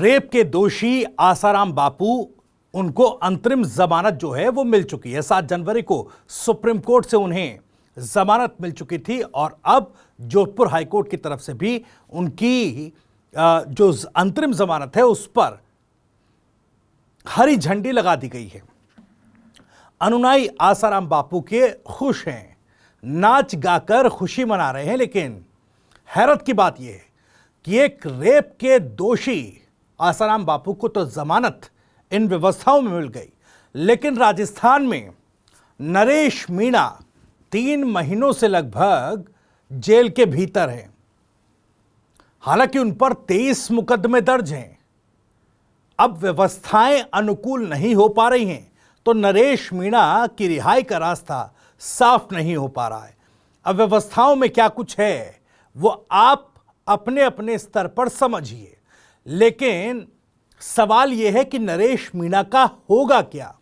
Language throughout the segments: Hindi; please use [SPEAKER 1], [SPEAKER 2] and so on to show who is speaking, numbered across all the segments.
[SPEAKER 1] रेप के दोषी आसाराम बापू, उनको अंतरिम जमानत जो है वो मिल चुकी है। 7 जनवरी को सुप्रीम कोर्ट से उन्हें जमानत मिल चुकी थी और अब जोधपुर हाईकोर्ट की तरफ से भी उनकी जो अंतरिम जमानत है उस पर हरी झंडी लगा दी गई है। अनुयायी आसाराम बापू के खुश हैं, नाच गाकर खुशी मना रहे हैं। लेकिन हैरत की बात यह है कि एक रेप के दोषी आसाराम बापू को तो जमानत इन व्यवस्थाओं में मिल गई, लेकिन राजस्थान में नरेश मीणा 3 महीनों से लगभग जेल के भीतर हैं। हालांकि उन पर 23 मुकदमे दर्ज हैं। अब व्यवस्थाएं अनुकूल नहीं हो पा रही हैं तो नरेश मीणा की रिहाई का रास्ता साफ नहीं हो पा रहा है। अब व्यवस्थाओं में क्या कुछ है वो आप अपने अपने स्तर पर समझिए, लेकिन सवाल यह है कि नरेश मीणा का होगा क्या?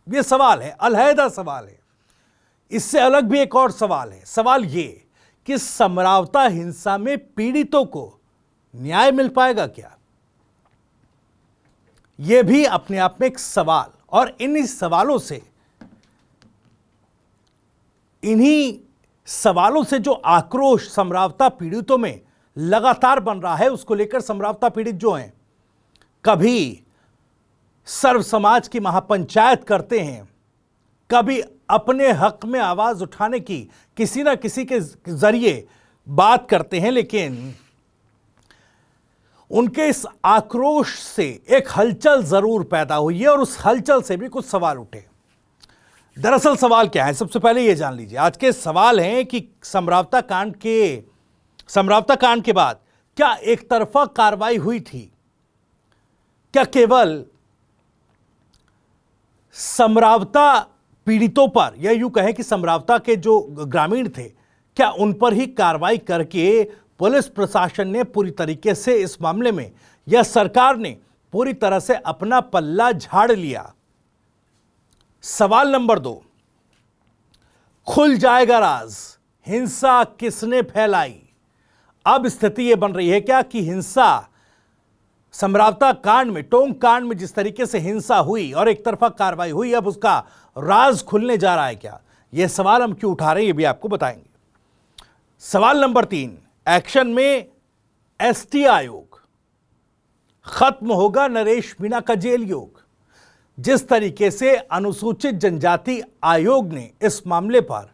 [SPEAKER 1] यह सवाल है, अलहदा सवाल है। इससे अलग भी एक और सवाल है। सवाल यह कि समरावता हिंसा में पीड़ितों को न्याय मिल पाएगा क्या? यह भी अपने आप में एक सवाल, और इन्हीं सवालों से जो आक्रोश समरावता पीड़ितों में लगातार बन रहा है, उसको लेकर समरावता पीड़ित जो हैं, कभी सर्व समाज की महापंचायत करते हैं, कभी अपने हक में आवाज उठाने की किसी ना किसी के जरिए बात करते हैं, लेकिन उनके इस आक्रोश से एक हलचल जरूर पैदा हुई है और उस हलचल से भी कुछ सवाल उठे। दरअसल सवाल क्या है, सबसे पहले यह जान लीजिए। आज के सवाल हैं कि समरावता कांड के बाद क्या एक तरफा कार्रवाई हुई थी? क्या केवल समरावता पीड़ितों पर, या यूं कहें कि समरावता के जो ग्रामीण थे, क्या उन पर ही कार्रवाई करके पुलिस प्रशासन ने पूरी तरीके से इस मामले में, या सरकार ने पूरी तरह से अपना पल्ला झाड़ लिया? सवाल नंबर 2, खुल जाएगा राज, हिंसा किसने फैलाई? अब स्थिति यह बन रही है क्या कि हिंसा समरावता कांड में, टोंक कांड में जिस तरीके से हिंसा हुई और एक तरफा कार्रवाई हुई, अब उसका राज खुलने जा रहा है क्या? यह सवाल हम क्यों उठा रहे हैं ये भी आपको बताएंगे। सवाल नंबर 3, एक्शन में एसटी आयोग, खत्म होगा नरेश मीणा का जेल योग। जिस तरीके से अनुसूचित जनजाति आयोग ने इस मामले पर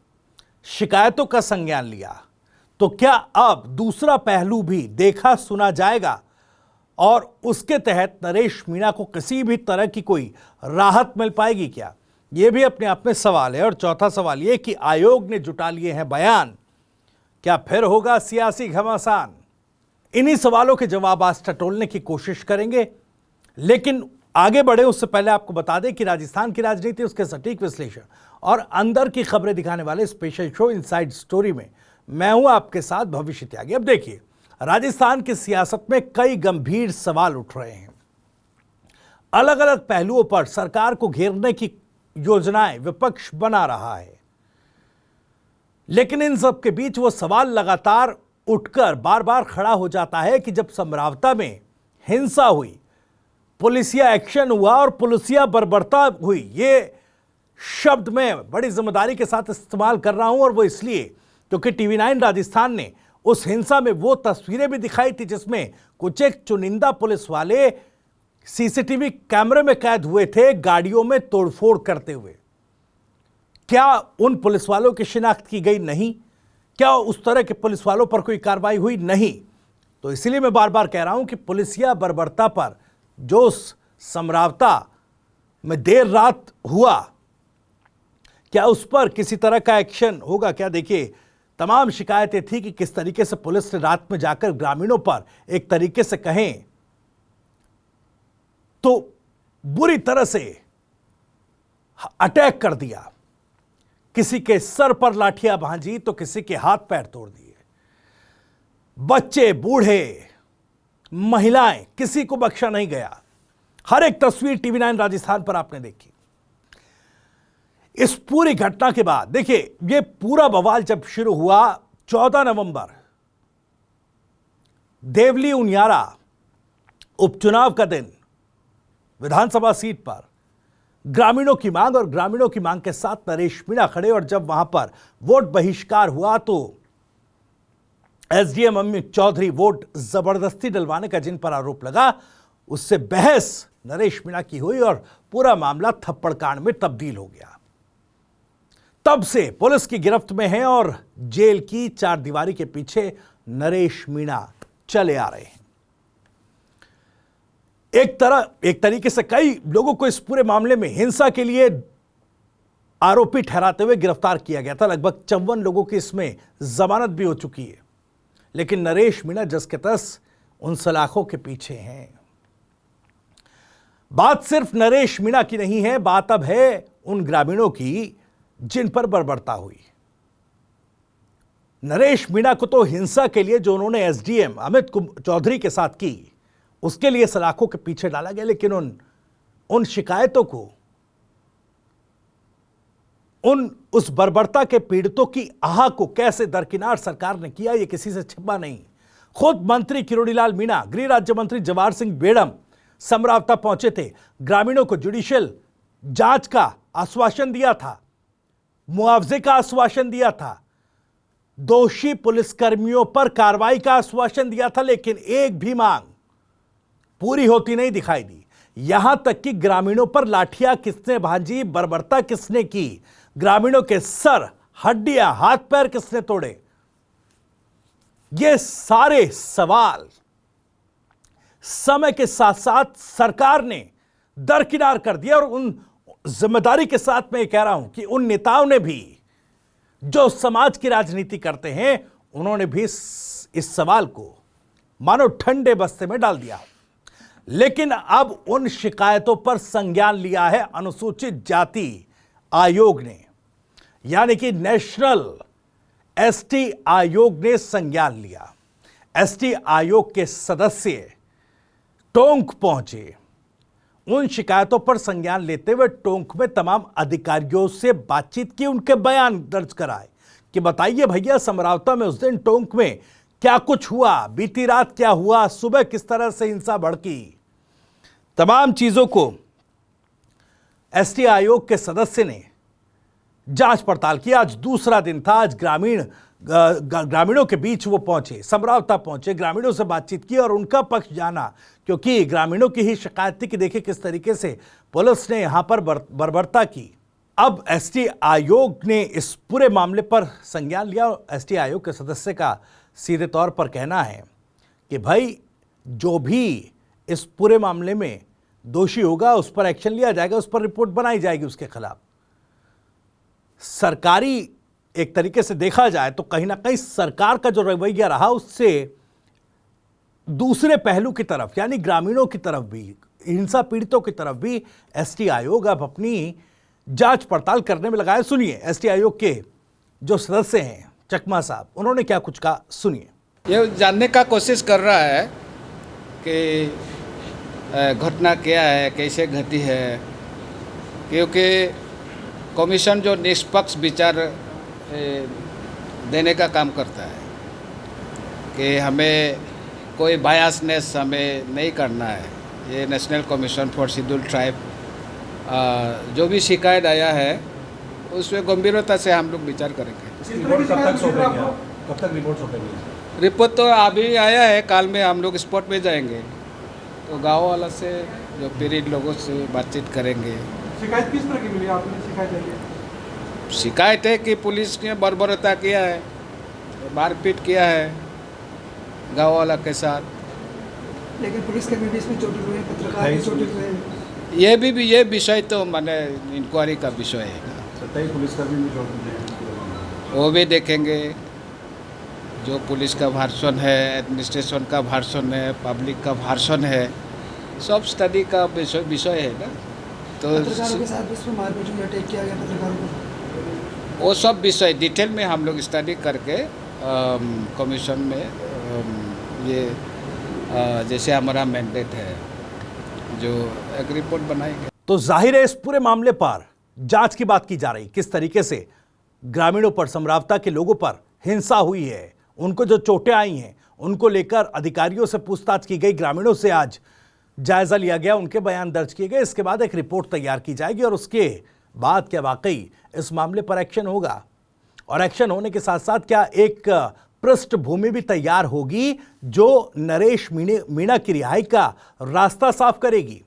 [SPEAKER 1] शिकायतों का संज्ञान लिया, तो क्या अब दूसरा पहलू भी देखा सुना जाएगा और उसके तहत नरेश मीणा को किसी भी तरह की कोई राहत मिल पाएगी क्या? यह भी अपने आप में सवाल है। और चौथा सवाल यह कि आयोग ने जुटा लिए हैं बयान, क्या फिर होगा सियासी घमासान? इन्हीं सवालों के जवाब आज टटोलने की कोशिश करेंगे, लेकिन आगे बढ़े उससे पहले आपको बता दें कि राजस्थान की राजनीति, उसके सटीक विश्लेषण और अंदर की खबरें दिखाने वाले स्पेशल शो इनसाइड स्टोरी में मैं हूं आपके साथ भविष्य त्यागी। अब देखिए, राजस्थान की सियासत में कई गंभीर सवाल उठ रहे हैं। अलग अलग पहलुओं पर सरकार को घेरने की योजनाएं विपक्ष बना रहा है, लेकिन इन सब के बीच वो सवाल लगातार उठकर बार बार खड़ा हो जाता है कि जब समरावता में हिंसा हुई, पुलिसिया एक्शन हुआ और पुलिसिया बर्बरता हुई, ये शब्द मैं बड़ी जिम्मेदारी के साथ इस्तेमाल कर रहा हूं, और वो इसलिए क्योंकि टीवी 9 राजस्थान ने उस हिंसा में वो तस्वीरें भी दिखाई थी जिसमें कुछ एक चुनिंदा पुलिस वाले सीसीटीवी कैमरे में कैद हुए थे, गाड़ियों में तोड़फोड़ करते हुए। क्या उन पुलिस वालों की शिनाख्त की गई? नहीं। क्या उस तरह के पुलिस वालों पर कोई कार्रवाई हुई? नहीं। तो इसलिए मैं बार बार कह रहा हूं कि पुलिसिया बर्बरता पर जो समरावता में देर रात हुआ, क्या उस पर किसी तरह का एक्शन होगा क्या? देखिए, तमाम शिकायतें थी कि किस तरीके से पुलिस ने रात में जाकर ग्रामीणों पर एक तरीके से कहें तो बुरी तरह से अटैक कर दिया। किसी के सर पर लाठियां भांजी तो किसी के हाथ पैर तोड़ दिए। बच्चे, बूढ़े, महिलाएं, किसी को बख्शा नहीं गया। हर एक तस्वीर टीवी 9 राजस्थान पर आपने देखी। इस पूरी घटना के बाद देखिए, यह पूरा बवाल जब शुरू हुआ 14 नवंबर, देवली उनियारा उपचुनाव का दिन, विधानसभा सीट पर ग्रामीणों की मांग और ग्रामीणों की मांग के साथ नरेश मीणा खड़े, और जब वहां पर वोट बहिष्कार हुआ तो एसडीएम अमित चौधरी वोट जबरदस्ती डलवाने का जिन पर आरोप लगा, उससे बहस नरेश मीणा की हुई और पूरा मामला थप्पड़ कांड में तब्दील हो गया। तब से पुलिस की गिरफ्त में है और जेल की चारदीवारी के पीछे नरेश मीणा चले आ रहे हैं। एक तरीके से कई लोगों को इस पूरे मामले में हिंसा के लिए आरोपी ठहराते हुए गिरफ्तार किया गया था। लगभग 54 लोगों की इसमें जमानत भी हो चुकी है, लेकिन नरेश मीणा जस के तस उन सलाखों के पीछे हैं। बात सिर्फ नरेश मीणा की नहीं है, बात अब है उन ग्रामीणों की जिन पर बर्बरता हुई। नरेश मीणा को तो हिंसा के लिए जो उन्होंने एसडीएम अमित चौधरी के साथ की, उसके लिए सलाखों के पीछे डाला गया, लेकिन उन शिकायतों को, उस बर्बरता के पीड़ितों की आह को कैसे दरकिनार सरकार ने किया, यह किसी से छिपा नहीं। खुद मंत्री किरोड़ीलाल मीणा, गृह राज्य मंत्री जवाहर सिंह बेड़म समरावता पहुंचे थे, ग्रामीणों को जुडिशियल जांच का आश्वासन दिया था, मुआवजे का आश्वासन दिया था, दोषी पुलिसकर्मियों पर कार्रवाई का आश्वासन दिया था, लेकिन एक भी मांग पूरी होती नहीं दिखाई दी। यहां तक कि ग्रामीणों पर लाठियां किसने भांजी, बर्बरता किसने की, ग्रामीणों के सर, हड्डियां, हाथ पैर किसने तोड़े, ये सारे सवाल समय के साथ साथ सरकार ने दरकिनार कर दिया। और उन जिम्मेदारी के साथ मैं कह रहा हूं कि उन नेताओं ने भी, जो समाज की राजनीति करते हैं, उन्होंने भी इस सवाल को मानो ठंडे बस्ते में डाल दिया। लेकिन अब उन शिकायतों पर संज्ञान लिया है अनुसूचित जाति आयोग ने, यानी कि नेशनल एसटी आयोग ने संज्ञान लिया। एसटी आयोग के सदस्य टोंक पहुंचे, उन शिकायतों पर संज्ञान लेते हुए टोंक में तमाम अधिकारियों से बातचीत की, उनके बयान दर्ज कराए कि बताइए भैया, समरावता में उस दिन टोंक में क्या कुछ हुआ, बीती रात क्या हुआ, सुबह किस तरह से हिंसा भड़की। तमाम चीजों को एसटी आयोग के सदस्य ने जांच पड़ताल की। आज दूसरा दिन था, आज ग्रामीणों के बीच वो पहुंचे, समरावता पहुंचे, ग्रामीणों से बातचीत की और उनका पक्ष जाना, क्योंकि ग्रामीणों की ही शिकायत थी कि देखिए किस तरीके से पुलिस ने यहां पर बर्बरता की। अब एसटी आयोग ने इस पूरे मामले पर संज्ञान लिया। एसटी आयोग के सदस्य का सीधे तौर पर कहना है कि भाई, जो भी इस पूरे मामले में दोषी होगा उस पर एक्शन लिया जाएगा, उस पर रिपोर्ट बनाई जाएगी उसके खिलाफ। सरकारी एक तरीके से देखा जाए तो कहीं ना कहीं सरकार का जो रवैया रहा, उससे दूसरे पहलू की तरफ, यानी ग्रामीणों की तरफ भी, हिंसा पीड़ितों की तरफ भी एसटी आयोग अब अपनी जांच पड़ताल करने में लगा है। सुनिए एसटी आयोग के जो सदस्य हैं चकमा साहब, उन्होंने क्या कुछ कहा, सुनिए।
[SPEAKER 2] ये जानने का कोशिश कर रहा है कि घटना क्या है, कैसे घटी है, क्योंकि कमीशन जो निष्पक्ष विचार देने का काम करता है कि हमें कोई बायसनेस हमें नहीं करना है। ये national commission for scheduled tribe जो भी शिकायत आया है उसमें गंभीरता से हम लोग विचार करेंगे।
[SPEAKER 3] कब तक रिपोर्ट सौंपेंगे?
[SPEAKER 2] रिपोर्ट तो अभी आया है, काल में हम लोग स्पॉट पे जाएंगे, तो गाँव वाला से जो पीड़ित लोगों से बातचीत करेंगे।
[SPEAKER 3] शिकायत किस तरह की मिली? आपने शिकायत है?
[SPEAKER 2] शिकायत है कि पुलिस ने बर्बरता किया है, मारपीट किया है गाँव वाला के साथ।
[SPEAKER 4] लेकिन पुलिस के भी इसमें चोटिल हुए, पत्रकार भी चोटिल हुए।
[SPEAKER 2] ये विषय तो माने इंक्वायरी का विषय है ना,
[SPEAKER 3] 27 पुलिसकर्मी भी चोटिल,
[SPEAKER 2] वो भी देखेंगे। जो पुलिस का भाषण है, एडमिनिस्ट्रेशन का भाषण है, पब्लिक का भाषण है, सब स्टडी का विषय है ना। तो
[SPEAKER 4] पत्रकारों के साथ इसमें मारपीट हुई, अटैक किया गया पत्रकारों को,
[SPEAKER 2] वो सब विषय डिटेल में हम लोग स्टडी करके कमीशन में ये जैसे हमारा मैंडेट है जो एक रिपोर्ट बनाएंगे।
[SPEAKER 1] तो जाहिर है इस पूरे मामले पर जांच की बात की जा रही, किस तरीके से ग्रामीणों पर, समरावता के लोगों पर हिंसा हुई है, उनको जो चोटें आई हैं, उनको लेकर अधिकारियों से पूछताछ की गई, ग्रामीणों से आज जायजा लिया गया, उनके बयान दर्ज किए गए। इसके बाद एक रिपोर्ट तैयार की जाएगी और उसके बाद क्या वाकई इस मामले पर एक्शन होगा, और एक्शन होने के साथ साथ क्या एक पृष्ठभूमि भी तैयार होगी जो नरेश मीणा की रिहाई का रास्ता साफ करेगी।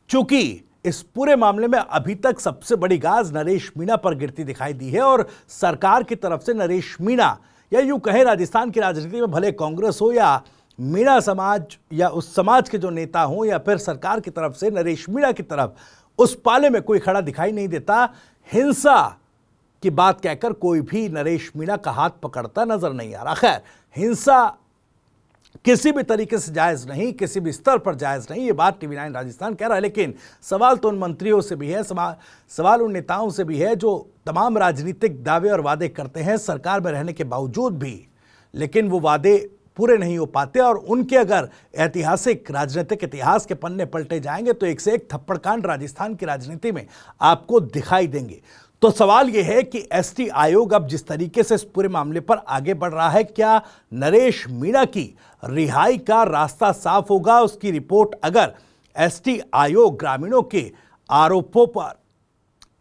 [SPEAKER 1] चूंकि इस पूरे मामले में अभी तक सबसे बड़ी गाज नरेश मीणा पर गिरती दिखाई दी है और सरकार की तरफ से नरेश मीणा, या यूं कहें राजस्थान की राजनीति में भले कांग्रेस हो या मीणा समाज या उस समाज के जो नेता हों या फिर सरकार की तरफ से नरेश मीणा की तरफ, उस पाले में कोई खड़ा दिखाई नहीं देता। हिंसा की बात कहकर कोई भी नरेश मीणा का हाथ पकड़ता नजर नहीं आ रहा। खैर, हिंसा किसी भी तरीके से जायज नहीं, किसी भी स्तर पर जायज नहीं, ये बात TV9 राजस्थान कह रहा है। लेकिन सवाल तो उन मंत्रियों से भी है, सवाल उन नेताओं से भी है जो तमाम राजनीतिक दावे और वादे करते हैं सरकार में रहने के बावजूद भी, लेकिन वो वादे पूरे नहीं हो पाते और उनके अगर ऐतिहासिक राजनीतिक इतिहास के पन्ने पलटे जाएंगे तो एक से एक थप्पड़कांड राजस्थान की राजनीति में आपको दिखाई देंगे। तो सवाल यह है कि एसटी आयोग अब जिस तरीके से इस पूरे मामले पर आगे बढ़ रहा है, क्या नरेश मीणा की रिहाई का रास्ता साफ होगा? उसकी रिपोर्ट अगर एसटी आयोग ग्रामीणों के आरोपों पर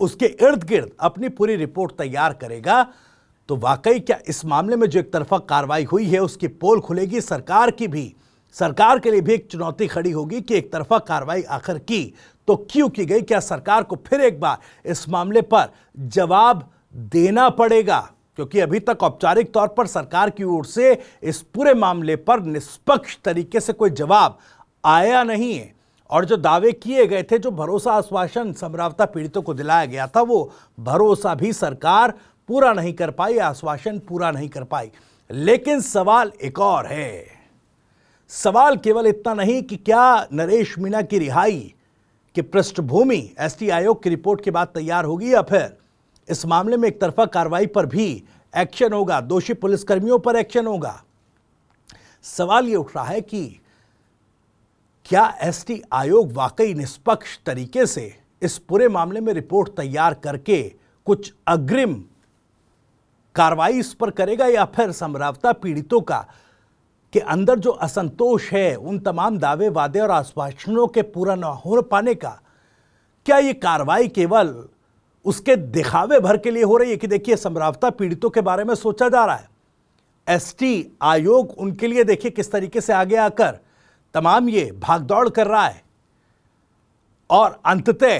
[SPEAKER 1] उसके इर्द गिर्द अपनी पूरी रिपोर्ट तैयार करेगा तो वाकई क्या इस मामले में जो एक तरफा कार्रवाई हुई है उसकी पोल खुलेगी। सरकार के लिए भी एक चुनौती खड़ी होगी कि एक तरफा कार्रवाई आखिर की तो क्यों की गई? क्या सरकार को फिर एक बार इस मामले पर जवाब देना पड़ेगा? क्योंकि अभी तक औपचारिक तौर पर सरकार की ओर से इस पूरे मामले पर निष्पक्ष तरीके से कोई जवाब आया नहीं है और जो दावे किए गए थे, जो भरोसा आश्वासन समरावता पीड़ितों को दिलाया गया था, वो भरोसा भी सरकार पूरा नहीं कर पाई, आश्वासन पूरा नहीं कर पाई। लेकिन सवाल एक और है, सवाल केवल इतना नहीं कि क्या नरेश मीणा की रिहाई की पृष्ठभूमि एसटी आयोग की रिपोर्ट के बाद तैयार होगी या फिर इस मामले में एक तरफा कार्रवाई पर भी एक्शन होगा, दोषी पुलिसकर्मियों पर एक्शन होगा। सवाल यह उठ रहा है कि क्या एसटी आयोग वाकई निष्पक्ष तरीके से इस पूरे मामले में रिपोर्ट तैयार करके कुछ अग्रिम कार्रवाई इस पर करेगा या फिर समरावता पीड़ितों का के अंदर जो असंतोष है उन तमाम दावे वादे और आश्वासनों के पूरा न हो पाने का, क्या ये कार्रवाई केवल उसके दिखावे भर के लिए हो रही है कि देखिए समरावता पीड़ितों के बारे में सोचा जा रहा है, एसटी आयोग उनके लिए देखिए किस तरीके से आगे आकर तमाम ये भागदौड़ कर रहा है और अंततः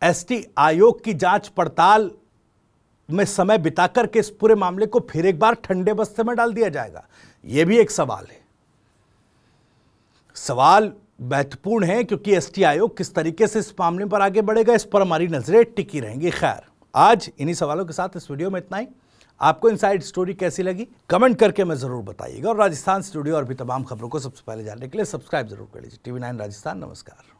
[SPEAKER 1] एसटी आयोग की जांच पड़ताल में समय बिताकर के इस पूरे मामले को फिर एक बार ठंडे बस्ते में डाल दिया जाएगा? यह भी एक सवाल है। सवाल महत्वपूर्ण है क्योंकि एसटी आयोग किस तरीके से इस मामले पर आगे बढ़ेगा, इस पर हमारी नजरें टिकी रहेंगी। खैर, आज इन्हीं सवालों के साथ इस वीडियो में इतना ही। आपको इनसाइड स्टोरी कैसी लगी कमेंट करके मैं जरूर बताइएगा और राजस्थान स्टूडियो और भी तमाम खबरों को सबसे पहले जानने के लिए सब्सक्राइब जरूर कर लीजिए। TV9 राजस्थान। नमस्कार।